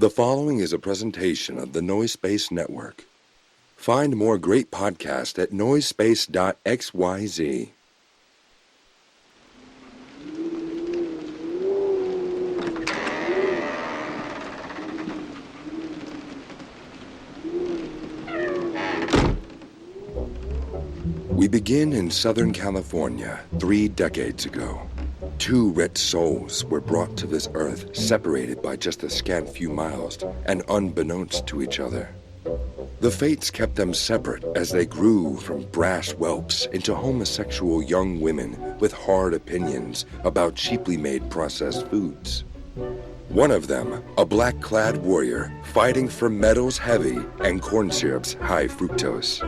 The following is a presentation of the Noise Space Network. Find more great podcasts at noisespace.xyz. We begin in Southern California 3 decades ago. 2 rich souls were brought to this earth, separated by just a scant few miles and unbeknownst to each other. The fates kept them separate as they grew from brash whelps into homosexual young women with hard opinions about cheaply made processed foods. One of them, a black-clad warrior fighting for metals heavy and corn syrups high fructose.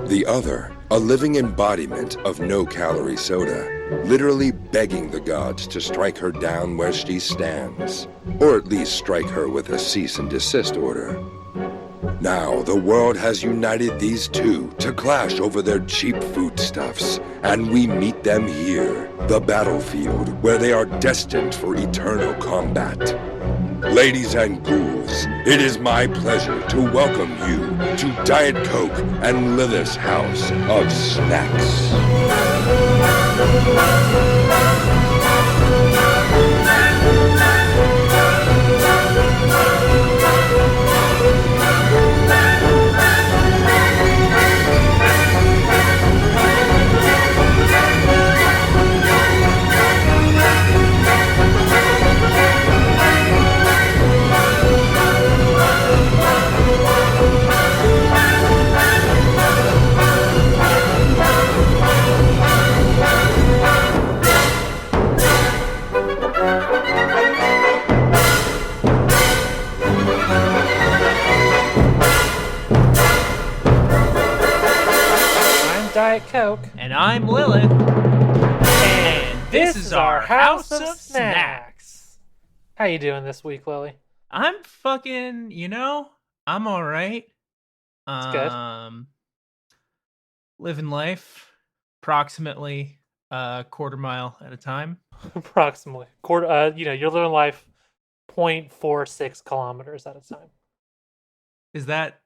The other, a living embodiment of no-calorie soda, literally begging the gods to strike her down where she stands, or at least strike her with a cease and desist order. Now, the world has united these two to clash over their cheap foodstuffs, and we meet them here, the battlefield, where they are destined for eternal combat. Ladies and ghouls, it is my pleasure to welcome you to Diet Coke and Lilith's House of Snacks. Diet Coke. And I'm Lilith. And this is our House of Snacks. How you doing this week, Lily? I'm fucking, I'm alright. It's good. Living life approximately a quarter mile at a time. Approximately. You're living life 0.46 kilometers at a time. Is that...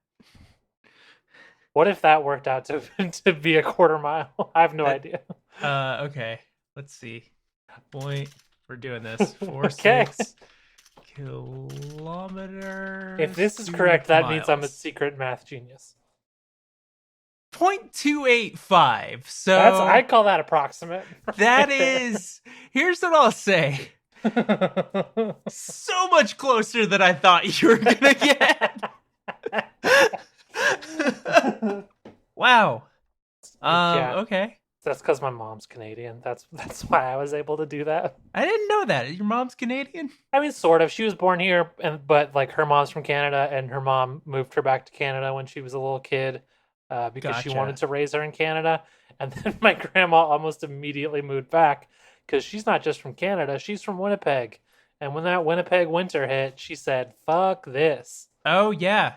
What if that worked out to be a quarter mile? I have no idea. Okay. Let's see. We're doing this. 46 kilometers. If this is correct, that means I'm a secret math genius. 0.285. So I'd call that approximate. That is. Here's what I'll say. So much closer than I thought you were gonna get. Wow. Yeah. Okay. That's because my mom's Canadian. That's why I was able to do that. I didn't know that. Your mom's Canadian? I mean, sort of. She was born here, but like her mom's from Canada, and her mom moved her back to Canada when she was a little kid because she wanted to raise her in Canada. And then my grandma almost immediately moved back because she's not just from Canada; she's from Winnipeg. And when that Winnipeg winter hit, she said, "Fuck this." Oh yeah.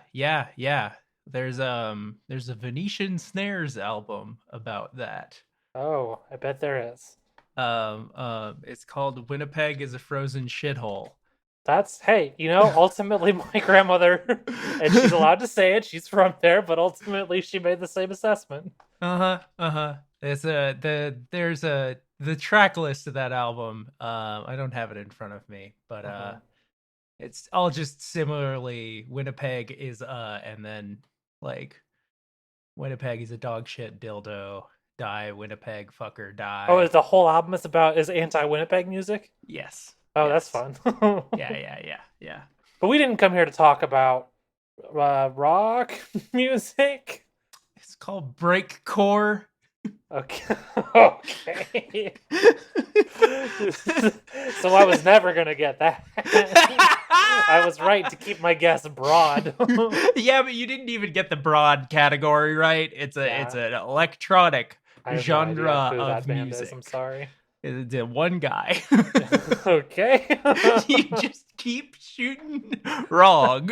There's a Venetian Snares album about that. Oh, I bet there is. It's called Winnipeg is a Frozen Shithole. Ultimately my grandmother, and she's allowed to say it, she's from there, but ultimately she made the same assessment. There's the track list of that album. I don't have it in front of me, but it's all just similarly Winnipeg is and then like Winnipeg is a dog shit dildo. Die Winnipeg fucker die. Oh, is the whole album is anti-Winnipeg music? Yes. Oh, yes. That's fun. Yeah. But we didn't come here to talk about rock music. It's called breakcore. Okay. So I was never gonna get that. I was right to keep my guess broad. Yeah, but you didn't even get the broad category right. It's an electronic genre of music. I'm sorry. It's one guy. Okay. You just keep shooting wrong.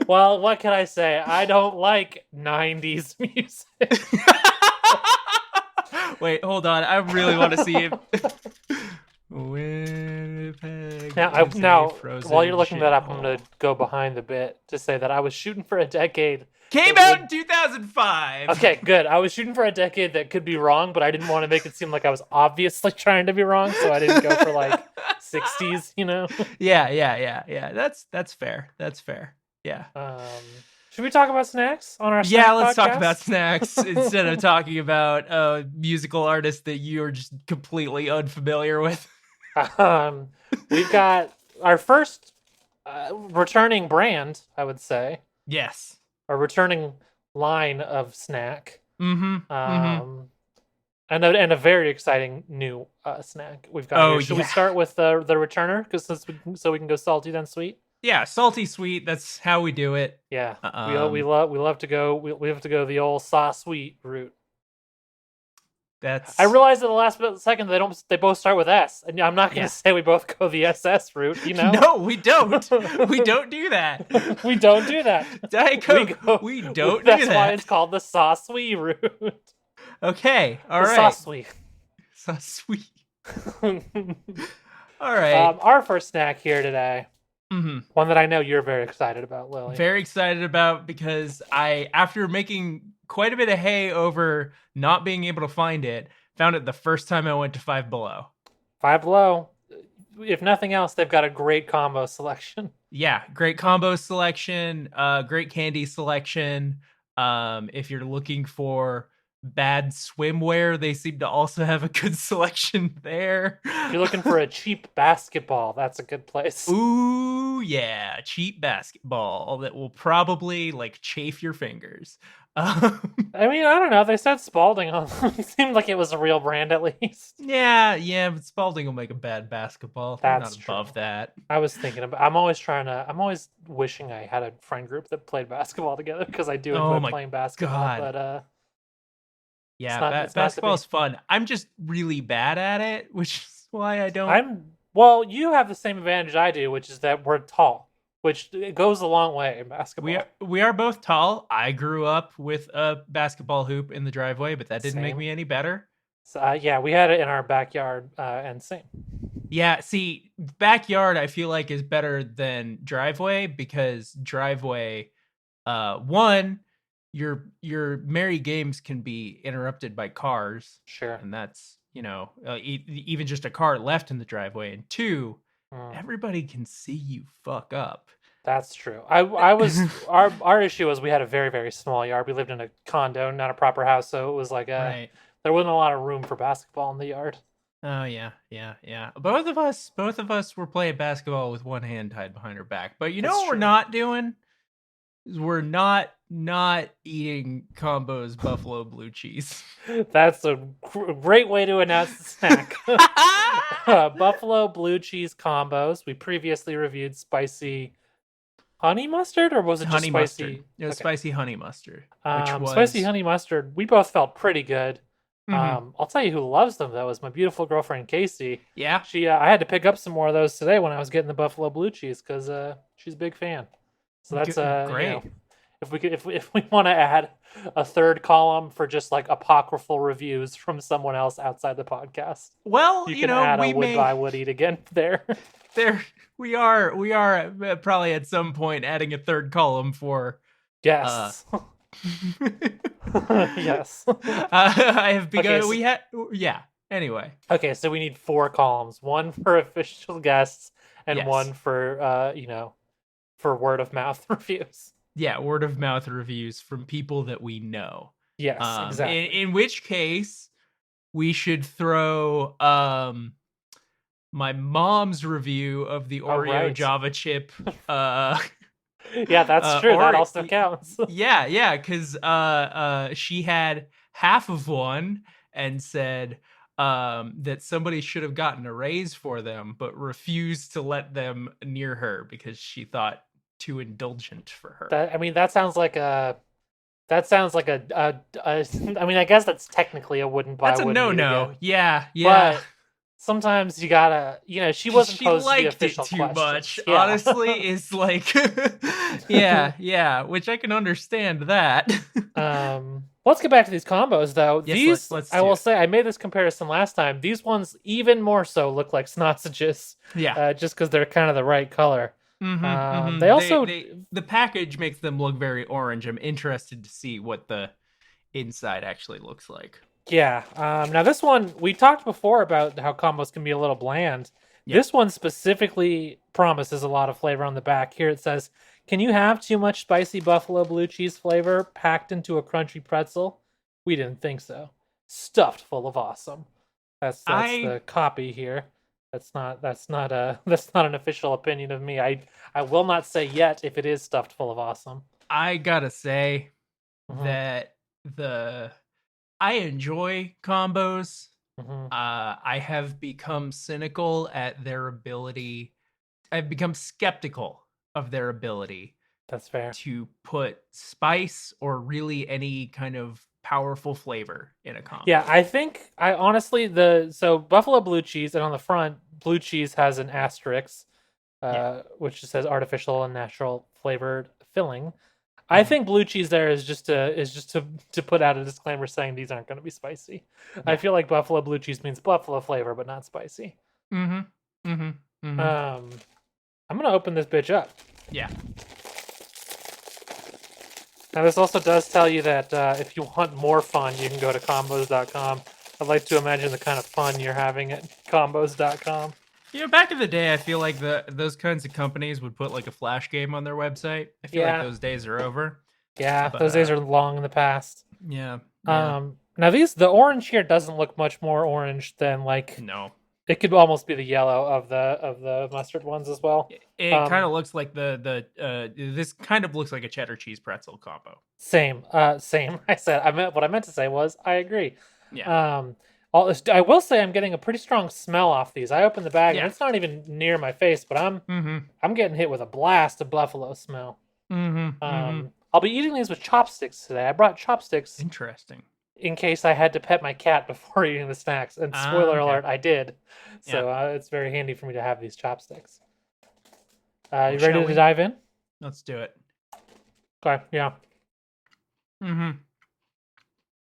Well, what can I say? I don't like 90s music. Wait, hold on. I really want to see if Winnipeg Now, while you're looking that up, I'm going to go behind the bit to say that I was shooting for a decade. Came out in 2005. Okay, good. I was shooting for a decade that could be wrong, but I didn't want to make it seem like I was obviously trying to be wrong, so I didn't go for like 60s, you know? Yeah. That's fair. Yeah. Should we talk about snacks on our let's podcast? talk about snacks instead of talking about a musical artist that you're just completely unfamiliar with. We've got our first returning brand, I would say. Yes. A returning line of snack. And a very exciting new snack we've got here. Should we start with the returner, so we can go salty then sweet? Yeah, salty sweet. That's how we do it. Yeah, we love to go the old sauce sweet route. That's. I realized at the last second they both start with S, and I'm not going to say we both go the SS route. You know? No, we don't. We don't do that. We don't do that. Diet Coke. We don't do that. That's why it's called the sauce sweet route. Okay. All right. Sauce sweet. Sauce sweet. All right. Our first snack here today. One that I know you're very excited about, Lily. Very excited about because after making quite a bit of hay over not being able to find it, found it the first time I went to Five Below. Five Below, if nothing else, they've got a great combo selection. Yeah, great combo selection, great candy selection. If you're looking for bad swimwear, they seem to also have a good selection there. If you're looking for a cheap basketball, that's a good place. Ooh, yeah, cheap basketball that will probably like chafe your fingers. I mean, I don't know. They said Spalding on them. It seemed like it was a real brand at least. Yeah, but Spalding will make a bad basketball. That's not above that. I was thinking about. I'm always wishing I had a friend group that played basketball together because I do enjoy playing basketball. God. But yeah, basketball is fun. I'm just really bad at it, which is why I don't. Well, you have the same advantage I do, which is that we're tall, which it goes a long way in basketball. We are both tall. I grew up with a basketball hoop in the driveway, but that didn't make me any better. So, yeah, we had it in our backyard, and same. Yeah, see, backyard I feel like is better than driveway because driveway, one, your merry games can be interrupted by cars. Sure. And that's, even just a car left in the driveway. And two, everybody can see you fuck up. That's true. Our issue was we had a very, very small yard. We lived in a condo, not a proper house. So it was like there wasn't a lot of room for basketball in the yard. Oh yeah. Both of us were playing basketball with one hand tied behind our back. But what we're not doing? We're not eating Combo's Buffalo Blue Cheese. That's a great way to announce the snack. Buffalo Blue Cheese combos. We previously reviewed spicy honey mustard, or was it just honey spicy? Mustard. It was spicy honey mustard. Spicy honey mustard. We both felt pretty good. I'll tell you who loves them though is my beautiful girlfriend Casey. Yeah, I had to pick up some more of those today when I was getting the Buffalo Blue Cheese because she's a big fan. So that's great. If we want to add a third column for just like apocryphal reviews from someone else outside the podcast, well, you can add a would buy would eat again there. We are probably at some point adding a third column for yes. Yes. I have begun. Anyway. Okay, so we need 4 columns: one for official guests and one for for word of mouth reviews. Yeah, word of mouth reviews from people that we know. Yes, exactly. In which case, we should throw my mom's review of the Oreo Java chip. Yeah, that's true. That also counts. Yeah, because she had half of one and said that somebody should have gotten a raise for them, but refused to let them near her because she thought too indulgent for her. That sounds like a. I mean, I guess that's technically a wouldn't buy. That's a no-no. Yeah. But sometimes you gotta, she wasn't posed to the official too questions. much. Yeah. Honestly, is like, yeah, which I can understand that. Let's get back to these combos, though. Yes, let's I will say, I made this comparison last time. These ones even more so look like Snossages. Yeah. Just because they're kind of the right color. They also... the package makes them look very orange. I'm interested to see what the inside actually looks like. Yeah. Now, this one, we talked before about how combos can be a little bland. Yeah. This one specifically promises a lot of flavor on the back. Here it says, can you have too much spicy buffalo blue cheese flavor packed into a crunchy pretzel? We didn't think so. Stuffed full of awesome. That's the copy here. That's not an official opinion of me. I will not say yet if it is stuffed full of awesome. I gotta say that I enjoy combos. I have become cynical at their ability. I've become skeptical of their ability. That's fair. To put spice or really any kind of powerful flavor in a combo. Yeah, I honestly, so buffalo blue cheese, and on the front, blue cheese has an asterisk, which says artificial and natural flavored filling. I think blue cheese there is just to put out a disclaimer saying these aren't going to be spicy. Yeah. I feel like buffalo blue cheese means buffalo flavor, but not spicy. I'm gonna open this bitch up. Yeah. Now this also does tell you that if you want more fun, you can go to combos.com. I'd like to imagine the kind of fun you're having at combos.com. Back in the day, I feel like those kinds of companies would put like a flash game on their website. I feel like those days are over. Yeah, but, those days are long in the past. Yeah. Now the orange here doesn't look much more orange than like... No. It could almost be the yellow of the mustard ones as well. It kind of looks like this kind of looks like a cheddar cheese pretzel combo. Same. What I meant to say was I agree. Yeah. I will say I'm getting a pretty strong smell off these. I opened the bag and it's not even near my face, but I'm getting hit with a blast of buffalo smell. I'll be eating these with chopsticks today. I brought chopsticks. Interesting. In case I had to pet my cat before eating the snacks. And spoiler alert, I did. So it's very handy for me to have these chopsticks. You ready to dive in? Let's do it. Okay, yeah.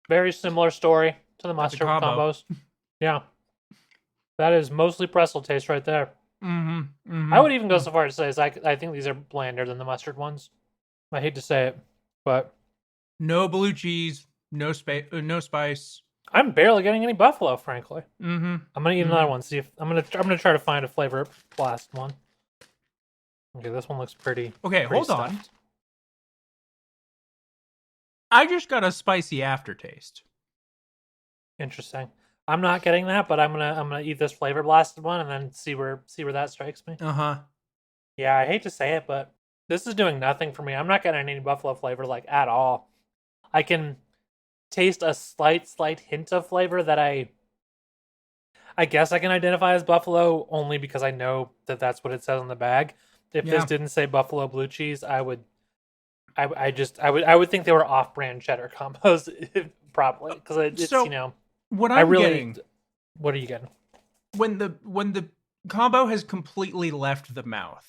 Very similar story to the mustard combos. Yeah. That is mostly pretzel taste right there. I would even go so far as to say I think these are blander than the mustard ones. I hate to say it, but... No blue cheese. No spice. I'm barely getting any buffalo, frankly. I'm gonna eat another one. See if I'm gonna try to find a flavor blast one. Okay, this one looks pretty. Okay, hold stuffed. on. I just got a spicy aftertaste. Interesting. I'm not getting that, but I'm gonna eat this flavor blasted one and then see where that strikes me. Yeah, I hate to say it, but this is doing nothing for me. I'm not getting any buffalo flavor like at all. I can taste a slight hint of flavor that I guess I can identify as buffalo only because I know that that's what it says on the bag. If this didn't say buffalo blue cheese, I would think they were off-brand cheddar combos probably because it's what I'm getting. What are you getting? When the combo has completely left the mouth,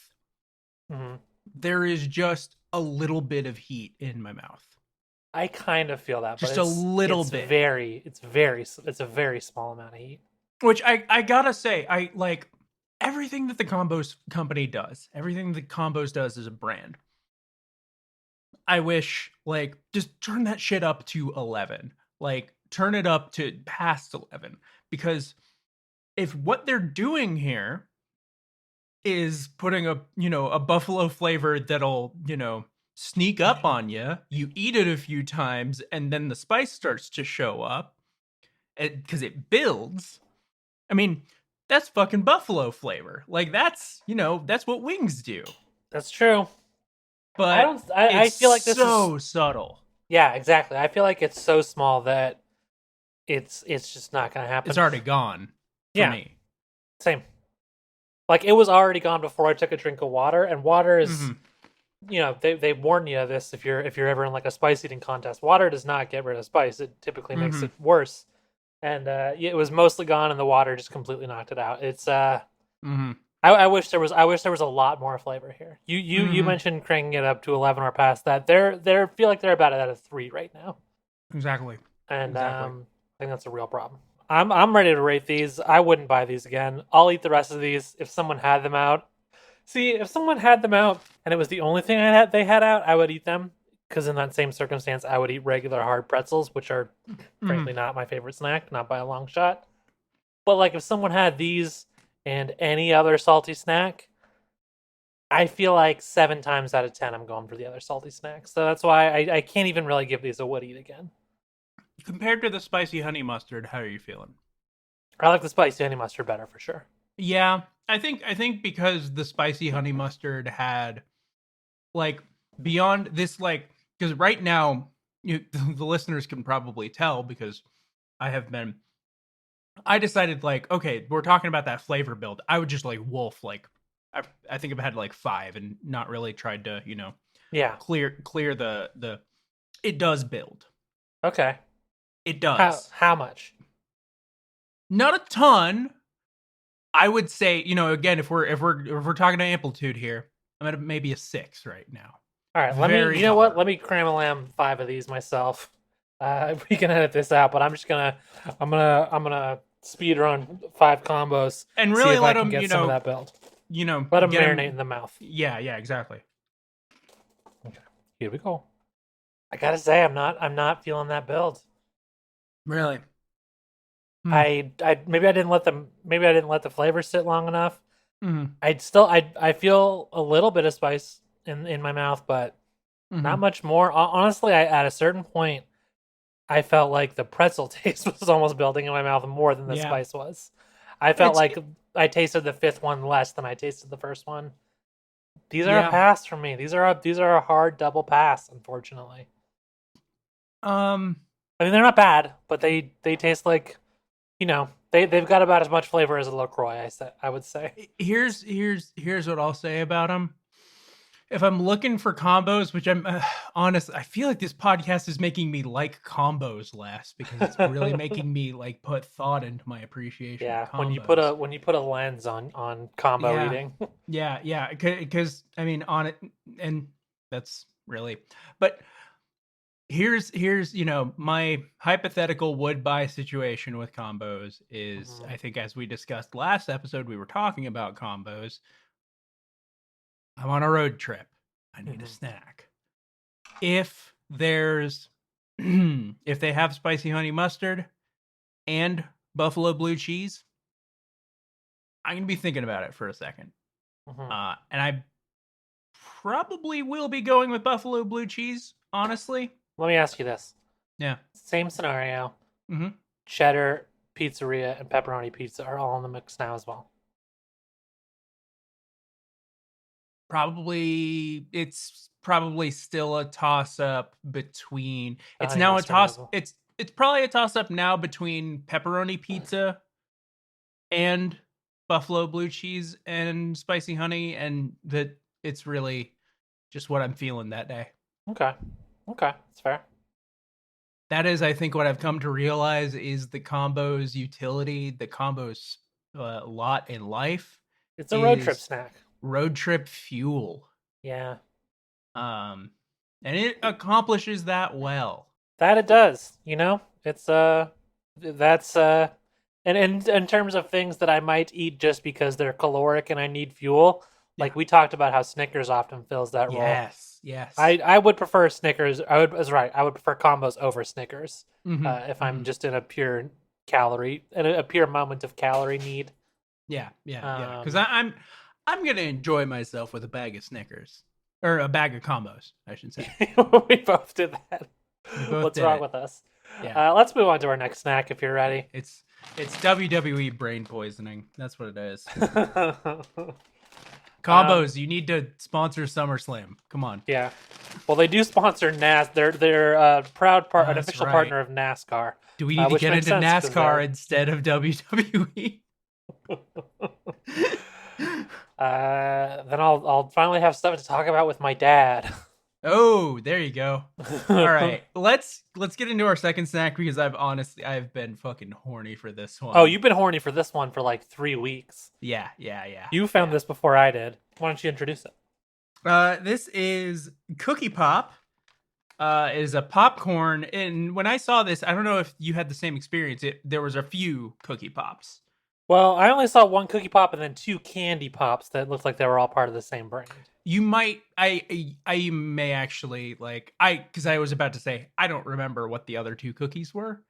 there is just a little bit of heat in my mouth. I kind of feel that, just a little bit. It's a very small amount of heat. Which I gotta say, I like everything that the Combos company does. Everything that Combos does as a brand. I wish, like, just turn that shit up to 11. Like, turn it up to past 11. Because if what they're doing here is putting a buffalo flavor that'll, sneak up on you, you eat it a few times, and then the spice starts to show up because it builds. I mean, that's fucking buffalo flavor. Like, that's what wings do. That's true. But I feel like this is so subtle. Yeah, exactly. I feel like it's so small that it's just not going to happen. It's already gone for me. Same. Like, it was already gone before I took a drink of water, and water is... they warn you of this if you're ever in like a spice eating contest. Water does not get rid of spice. It typically makes it worse. And it was mostly gone, and the water just completely knocked it out. It's I wish there was a lot more flavor here. You mentioned cranking it up to 11 or past that. They're feel like they're about at a 3 right now. Exactly. And I think that's a real problem. I'm ready to rate these. I wouldn't buy these again. I'll eat the rest of these if someone had them out. See, if someone had them out and it was the only thing they had out, I would eat them. Because in that same circumstance, I would eat regular hard pretzels, which are frankly not my favorite snack, not by a long shot. But like if someone had these and any other salty snack, I feel like 7 times out of 10 I'm going for the other salty snack. So that's why I can't even really give these a would eat again. Compared to the spicy honey mustard, how are you feeling? I like the spicy honey mustard better for sure. Yeah, I think because the spicy honey mustard had like beyond this, like, because right now the listeners can probably tell because I decided like, okay, we're talking about that flavor build. I would just like wolf like I think I've had like 5 and not really tried to clear the it does build. Okay. It does. How much? Not a ton. I would say, again, if we're talking to amplitude here, I'm at maybe a 6 right now. All right, let me cram a lamb 5 of these myself. We can edit this out, but I'm gonna speed run 5 combos and really let them get some of that build. Let them marinate in the mouth. Yeah, exactly. Okay, here we go. I gotta say, I'm not feeling that build. Really? I maybe I didn't let the flavor sit long enough. Mm-hmm. I feel a little bit of spice in my mouth, but not much more. Honestly, at a certain point, I felt like the pretzel taste was almost building in my mouth more than the spice was. I felt like I tasted the 5th one less than I tasted the first one. These are a pass for me. These are a hard double pass, unfortunately. I mean, they're not bad, but they taste like, they've got about as much flavor as a LaCroix. I would say. Here's what I'll say about them. If I'm looking for combos, which I'm honest, I feel like this podcast is making me like combos less because it's really making me like put thought into my appreciation. Yeah, of combos. when you put a lens on combo eating. Yeah, because I mean on it, and that's really. But here's my hypothetical would buy situation with combos is I think as we discussed last episode, we were talking about combos. I'm on a road trip. I need a snack. If there's, if they have spicy honey mustard and buffalo blue cheese, I'm going to be thinking about it for a second. And I probably will be going with buffalo blue cheese, honestly. Let me ask you this. Yeah. Same scenario. Cheddar, pizzeria, and pepperoni pizza are all in the mix now as well. It's probably still a toss up between. It's now a toss. It's probably a toss up now between pepperoni pizza and buffalo blue cheese and spicy honey, and that it's really just what I'm feeling that day. Okay, that's fair. That is, I think, what I've come to realize is the combo's utility, the combo's lot in life. It's a road trip snack. Road trip fuel. Yeah. And it accomplishes that well. That it does. It's that's and in terms of things that I might eat just because they're caloric and I need fuel, like we talked about how Snickers often fills that role. Yes. I would prefer Snickers. I would prefer combos over Snickers if I'm just in a pure moment of calorie need. Yeah. Because I'm gonna enjoy myself with a bag of Snickers or a bag of combos, I should say. We both did that. What's wrong with us? Yeah. Let's move on to our next snack if you're ready. It's WWE brain poisoning. That's what it is. Combos, you need to sponsor SummerSlam. Come on. Yeah. Well, they do sponsor NAS. They're an official partner of NASCAR. Do we need to get into NASCAR instead of WWE? Then I'll finally have stuff to talk about with my dad. Oh, there you go. All right, let's get into our second snack because I've been fucking horny for this one. Oh, you've been horny for this one for like 3 weeks. Yeah. You found this before I did. Why don't you introduce it? This is Cookie Pop. is a popcorn. And when I saw this, I don't know if you had the same experience. There was a few cookie pops. Well, I only saw one cookie pop and then two candy pops that looked like they were all part of the same brand. You might, I may actually, like, because I was about to say, I don't remember what the other two cookies were.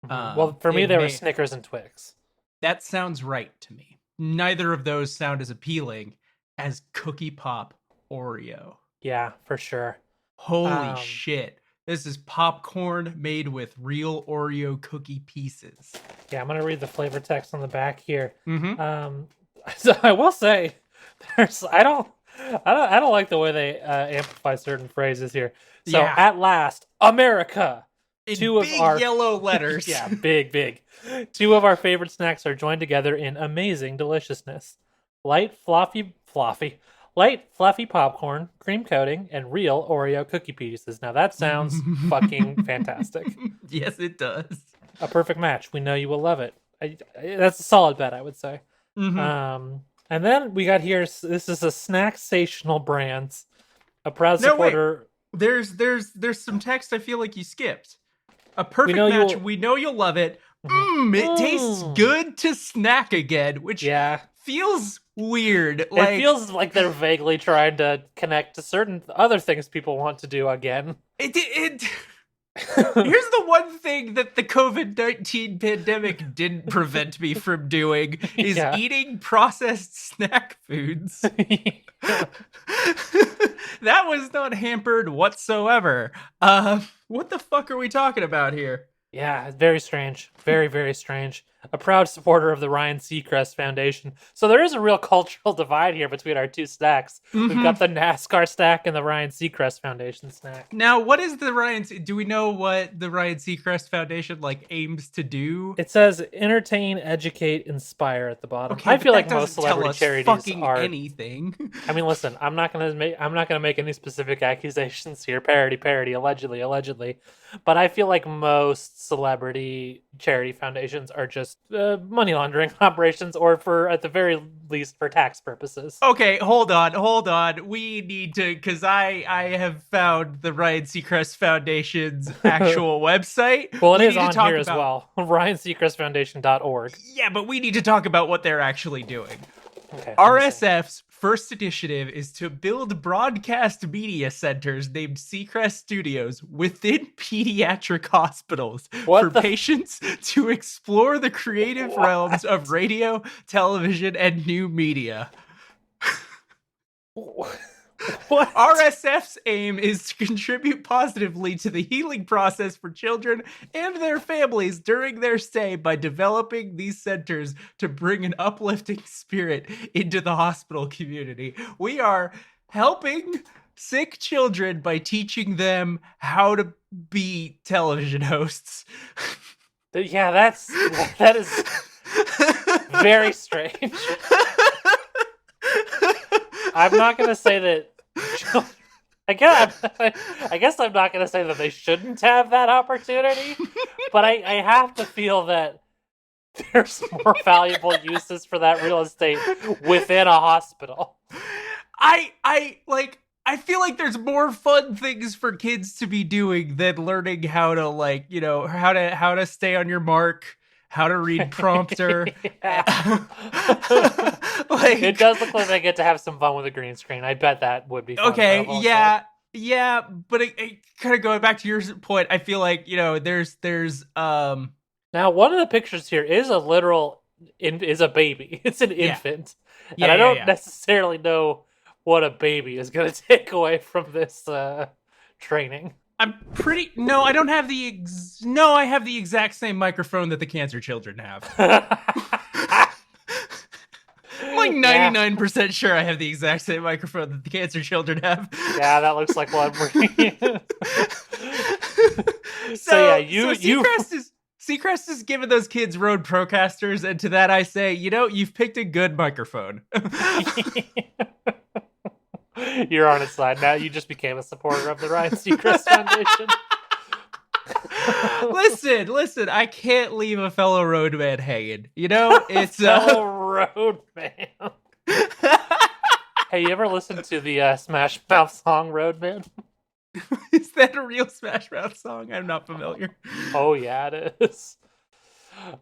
Well, for me, they were Snickers and Twix. That sounds right to me. Neither of those sound as appealing as Cookie Pop Oreo. Yeah, for sure. Holy shit. This is popcorn made with real Oreo cookie pieces. Yeah, I'm going to read the flavor text on the back here. Mm-hmm. So I will say, I don't like the way they amplify certain phrases here. So at last, America. In big yellow letters. Yeah, big. Two of our favorite snacks are joined together in amazing deliciousness. Light, fluffy popcorn, cream coating, and real Oreo cookie pieces. Now that sounds fucking fantastic. Yes, it does. A perfect match. We know you will love it. That's a solid bet, I would say. Mm-hmm. And then we got here, this is a Snacksational Brands, a proud supporter. Wait. There's some text I feel like you skipped. A perfect match. We know you'll love it. It tastes good to snack again, which feels weird. It feels like they're vaguely trying to connect to certain other things people want to do again. Here's the one thing that the COVID-19 pandemic didn't prevent me from doing is eating processed snack foods. That was not hampered whatsoever. What the fuck are we talking about here? Yeah, it's very strange. Very, very strange. A proud supporter of the Ryan Seacrest Foundation. So there is a real cultural divide here between our two stacks. We've got the NASCAR stack and the Ryan Seacrest Foundation stack. Now, what is the do we know what the Ryan Seacrest Foundation aims to do? It says entertain, educate, inspire at the bottom. Okay, I feel like most celebrity charities are anything. I mean, listen, I'm not gonna make any specific accusations here. Parody, allegedly. But I feel like most celebrity charity foundations are just money laundering operations, or at the very least for tax purposes. Okay, hold on. We need to, because I have found the Ryan Seacrest Foundation's actual website. Well, it is on here as well, RyanSeacrestFoundation.org. Yeah, but we need to talk about what they're actually doing. Okay, RSF's first initiative is to build broadcast media centers named Seacrest Studios within pediatric hospitals for patients to explore the creative realms of radio, television, and new media. What? RSF's aim is to contribute positively to the healing process for children and their families during their stay by developing these centers to bring an uplifting spirit into the hospital community. We are helping sick children by teaching them how to be television hosts. Yeah, that is very strange. I'm not going to say that. I guess I'm not going to say that they shouldn't have that opportunity, but I have to feel that there's more valuable uses for that real estate within a hospital. I feel like there's more fun things for kids to be doing than learning how to how to stay on your mark, how to read prompter. It does look like they get to have some fun with a green screen. I bet that would be fun. Okay, yeah, but it kind of going back to your point, I feel like, there's now one of the pictures here is a baby. It's an infant. And I don't necessarily know what a baby is going to take away from this training. I don't have I have the exact same microphone that the cancer children have. I'm like 99% sure I have the exact same microphone that the cancer children have. Yeah, that looks like one. Seacrest is giving those kids Rode Procasters, and to that I say, you've picked a good microphone. You're on his side now. You just became a supporter of the Ryan Seacrest Foundation. Listen, I can't leave a fellow roadman hanging. It's fellow roadman. Hey, you ever listened to the Smash Mouth song Roadman? Is that a real Smash Mouth song? I'm not familiar. Oh yeah, it is.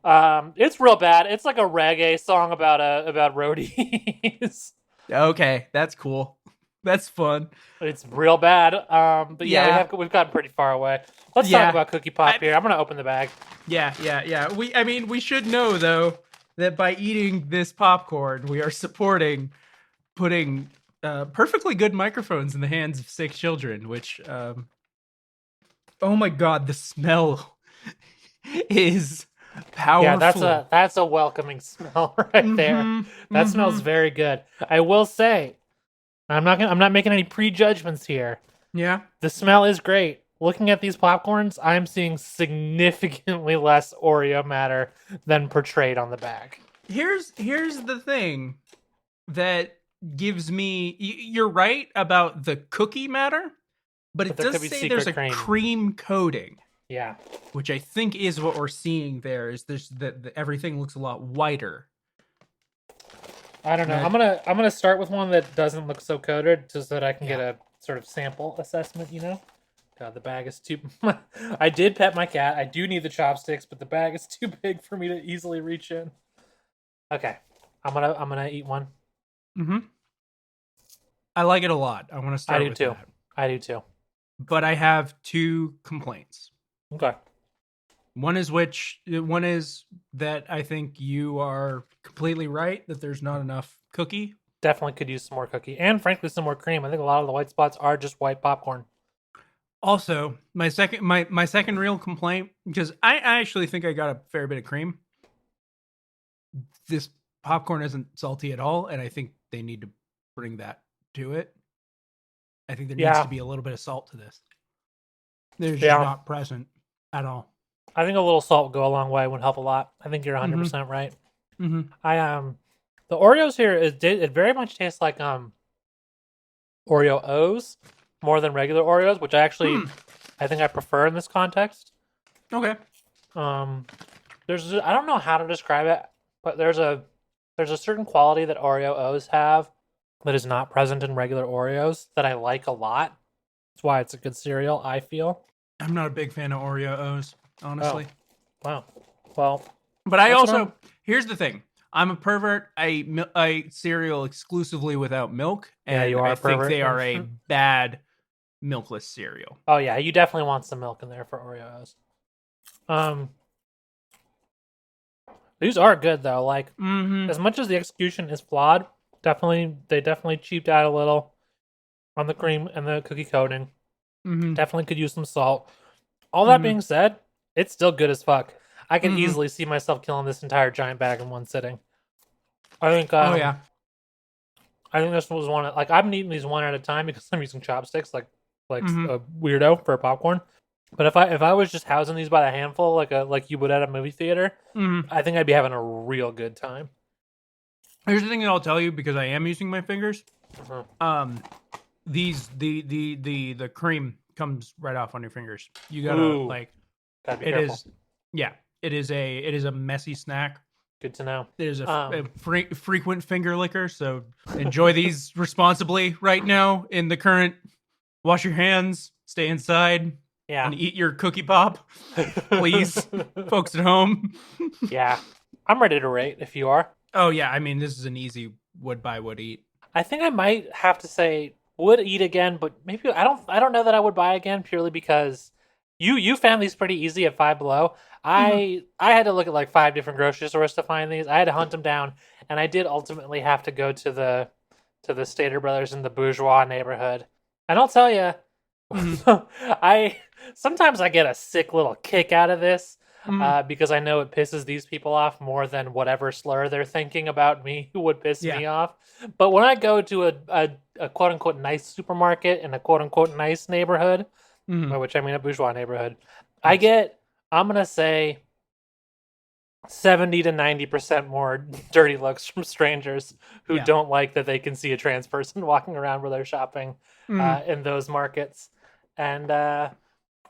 It's real bad. It's like a reggae song about roadies. Okay, that's cool. That's fun. It's real bad. But yeah, we've gotten pretty far away. Let's talk about Cookie Pop here. I'm gonna open the bag. Yeah. We should know though that by eating this popcorn, we are supporting putting perfectly good microphones in the hands of 6 children. Which, oh my god, the smell is powerful. Yeah, that's a welcoming smell right there. That smells very good. I will say, I'm not making any prejudgments here. Yeah, the smell is great. Looking at these popcorns, I'm seeing significantly less Oreo matter than portrayed on the bag. Here's the thing that gives me. You're right about the cookie matter, but it does say there's a cream coating. Yeah, which I think is what we're seeing there. Is this that everything looks a lot whiter? I don't know. I'm gonna start with one that doesn't look so coated, just so that I can get a sort of sample assessment. You know, God, the bag is too. I did pet my cat. I do need the chopsticks, but the bag is too big for me to easily reach in. Okay, I'm gonna eat one. I like it a lot. I want to start. I do too. But I have 2 complaints. Okay. One is that I think you are completely right that there's not enough cookie. Definitely could use some more cookie and frankly some more cream. I think a lot of the white spots are just white popcorn. Also, my second real complaint, because I actually think I got a fair bit of cream. This popcorn isn't salty at all, and I think they need to bring that to it. I think there needs to be a little bit of salt to this. There's just not present at all. I think a little salt would go a long way. Would help a lot. I think you're 100% right. The Oreos here it very much tastes like Oreo O's more than regular Oreos, which I think I prefer in this context. Okay. I don't know how to describe it, but there's a certain quality that Oreo O's have that is not present in regular Oreos that I like a lot. That's why it's a good cereal, I feel. I'm not a big fan of Oreo O's, honestly. Oh. Wow. Well, but I also here's the thing. I'm a pervert. I eat cereal exclusively without milk, and you are I think they are a bad milkless cereal. Oh yeah, you definitely want some milk in there for Oreos. These are good though. Like as much as the execution is flawed, they definitely cheaped out a little on the cream and the cookie coating. Definitely could use some salt. All that being said, it's still good as fuck. I can easily see myself killing this entire giant bag in one sitting. I think. I think this was one. Like I'm eating these one at a time because I'm using chopsticks, like a weirdo for popcorn. But if I was just housing these by the handful, like you would at a movie theater, I think I'd be having a real good time. Here's the thing that I'll tell you, because I am using my fingers. The cream comes right off on your fingers. You gotta gotta be careful. It is a messy snack. Good to know. It is a frequent finger licker, so enjoy these responsibly right now in the current. Wash your hands, stay inside, and eat your cookie pop, please, folks at home. Yeah, I'm ready to rate if you are. Oh yeah, I mean this is an easy would buy, would eat. I think I might have to say would eat again, but maybe I don't know that I would buy again purely because you found these pretty easy at Five Below. I had to look at like 5 different grocery stores to find these. I had to hunt them down, and I did ultimately have to go to the Stater Brothers in the bourgeois neighborhood. And I'll tell you, sometimes I get a sick little kick out of this because I know it pisses these people off more than whatever slur they're thinking about me would piss me off. But when I go to a quote unquote nice supermarket in a quote unquote nice neighborhood, by which I mean a bourgeois neighborhood, I get, I'm going to say 70 to 90% more dirty looks from strangers who don't like that they can see a trans person walking around where they're shopping in those markets. And I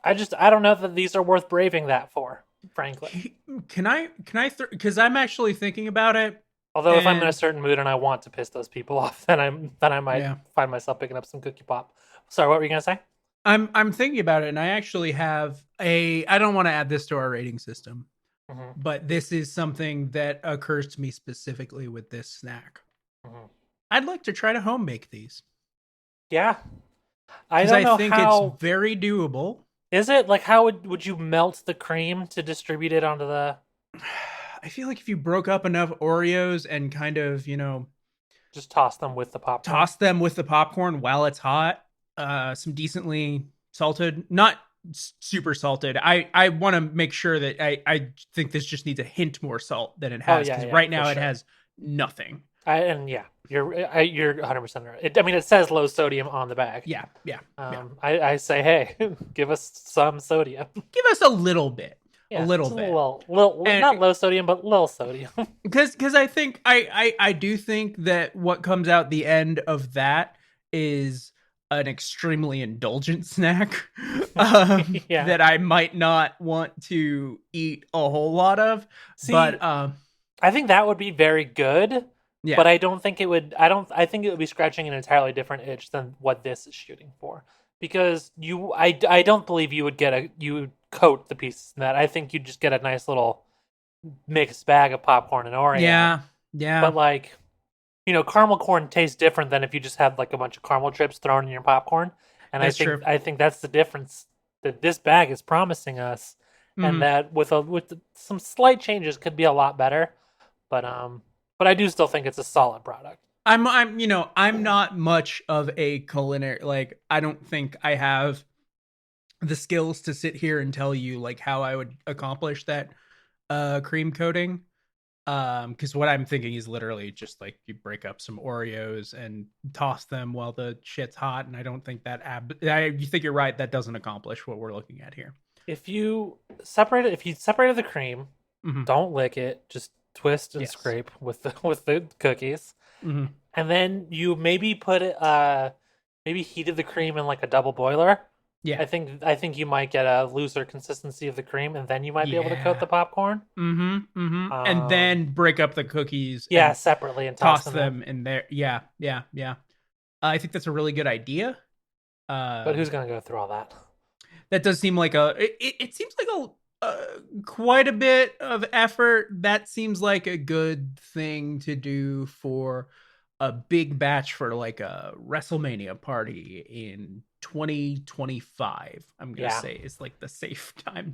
don't know that these are worth braving that for, frankly. Can I because I'm actually thinking about it. Although if I'm in a certain mood and I want to piss those people off, then I might find myself picking up some cookie pop. Sorry, what were you going to say? I'm thinking about it, and I actually have I don't want to add this to our rating system, but this is something that occurs to me specifically with this snack. I'd like to try to home make these. Yeah. I don't know think how... it's very doable. Is it? Like, how would you melt the cream to distribute it onto the... I feel like if you broke up enough Oreos and kind of, just toss them with the popcorn. Toss them with the popcorn while it's hot. Some decently salted, not super salted. I want to make sure that I think this just needs a hint more salt than it has, because right now it has nothing. You're 100% right. It says low sodium on the bag. Yeah. I say, hey, give us some sodium. Give us a little bit. Yeah, a little bit. Not low sodium, but low sodium. Because I think I do think that what comes out the end of that is an extremely indulgent snack that I might not want to eat a whole lot of. But I think that would be very good. Yeah. But I don't think it would. I think it would be scratching an entirely different itch than what this is shooting for. Because I don't believe you would coat the pieces in that. I think you'd just get a nice little mixed bag of popcorn and Oreo. Yeah. But like, caramel corn tastes different than if you just had like a bunch of caramel chips thrown in your popcorn. And I think that's the difference that this bag is promising us, and that with some slight changes could be a lot better. But I do still think it's a solid product. I'm not much of a culinary, like, I don't think I have the skills to sit here and tell you like how I would accomplish that cream coating. Because what I'm thinking is literally just like you break up some Oreos and toss them while the shit's hot, and I don't think you think you're right, that doesn't accomplish what we're looking at here. If you separated the cream, don't lick it, just twist and scrape with the cookies. And then you maybe put it maybe heated the cream in like a double boiler. I think you might get a looser consistency of the cream, and then you might be able to coat the popcorn. And then break up the cookies separately and toss them in there. Yeah. I think that's a really good idea. But who's gonna go through all that? That does seem like it seems like quite a bit of effort. That seems like a good thing to do for a big batch for like a WrestleMania party in 2025. I'm gonna say is like the safe time.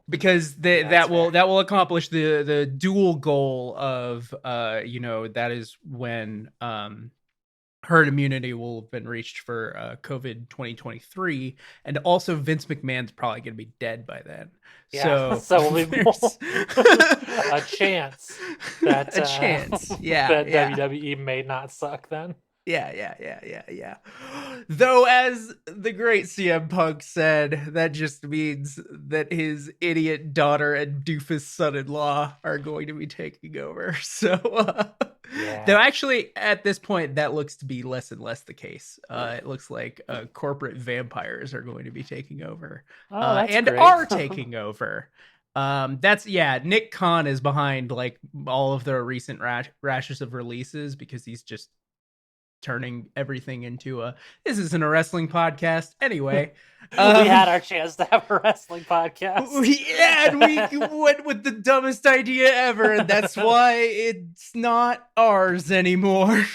Because that will accomplish the dual goal of that is when herd immunity will have been reached for COVID 2023, and also Vince McMahon's probably going to be dead by then. So we'll be a chance that that WWE may not suck then. Yeah. Though, as the great CM Punk said, that just means that his idiot daughter and doofus son-in-law are going to be taking over. So, though actually at this point that looks to be less and less the case. It looks like corporate vampires are going to be taking over, and great. Are taking over. Nick Khan is behind like all of the recent rashes of releases, because he's just turning everything into this isn't a wrestling podcast anyway. We had our chance to have a wrestling podcast. And we went with the dumbest idea ever, and that's why it's not ours anymore.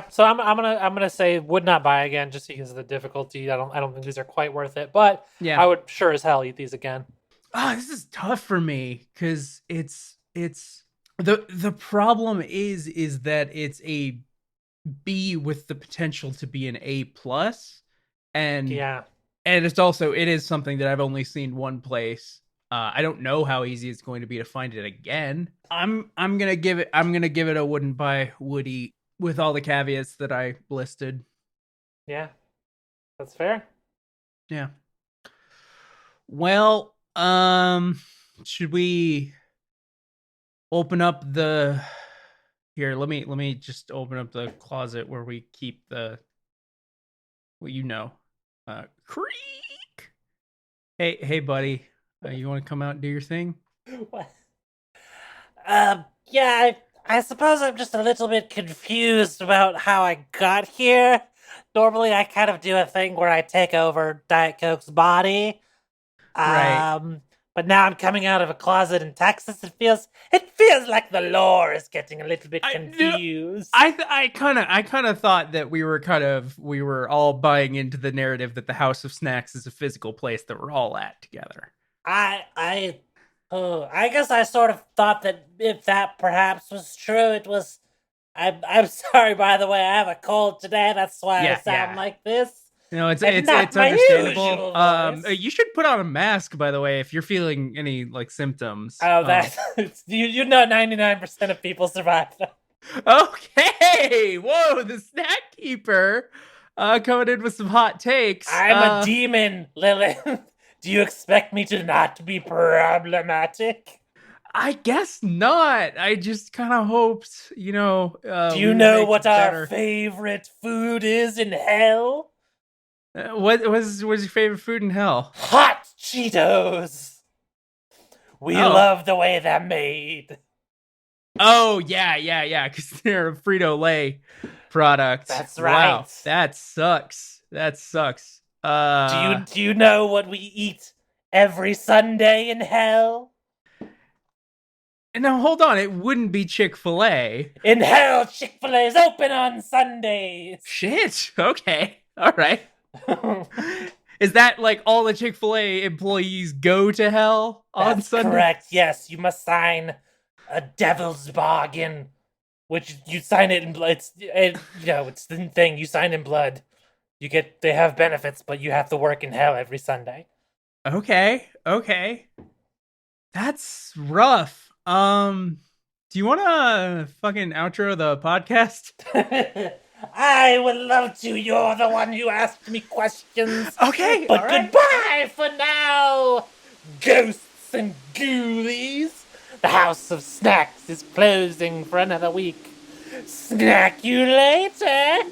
So I'm gonna say would not buy again, just because of the difficulty. I don't think these are quite worth it, but I would sure as hell eat these again. This is tough for me, because it's the problem is that it's a B with the potential to be an A plus, and it is something that I've only seen one place. I don't know how easy it's going to be to find it again. I'm gonna give it a wouldn't buy, would eat, with all the caveats that I listed. Yeah, that's fair. Yeah. Well, should we open up here, let me just open up the closet where we keep the creak. Hey buddy, you want to come out and do your thing? What? I I suppose I'm just a little bit confused about how I got here. Normally, I kind of do a thing where I take over Diet Coke's body. Right. But now I'm coming out of a closet in Texas. It feels like the lore is getting a little bit confused. I kind of thought that we were all buying into the narrative that the House of Snacks is a physical place that we're all at together. I guess I sort of thought that if that perhaps was true, it was. I'm sorry, by the way. I have a cold today. That's why I sound like this. It's not understandable. You should put on a mask, by the way, if you're feeling any like symptoms. Oh, that's you know, 99% of people survive. Okay, whoa, the snack keeper, coming in with some hot takes. I'm a demon, Lilith. Do you expect me to not be problematic? I guess not. I just kind of hoped, Do you know what our favorite food is in hell? What was your favorite food in hell? Hot Cheetos. We love the way they're made. Oh, yeah, because they're a Frito-Lay product. That's right. Wow, that sucks. Do you know what we eat every Sunday in hell? Now, hold on. It wouldn't be Chick-fil-A. In hell, Chick-fil-A is open on Sundays. Shit. Okay. All right. Is that like all the Chick-fil-A employees go to hell on Sunday? That's correct. Yes, you must sign a devil's bargain, which you sign it in blood. It's the thing. You sign in blood. They have benefits, but you have to work in hell every Sunday. Okay. That's rough. Do you want to fucking outro the podcast? I would love to. You're the one who asked me questions. Okay, but goodbye for now, ghosts and ghoulies. The House of Snacks is closing for another week. Snack you later.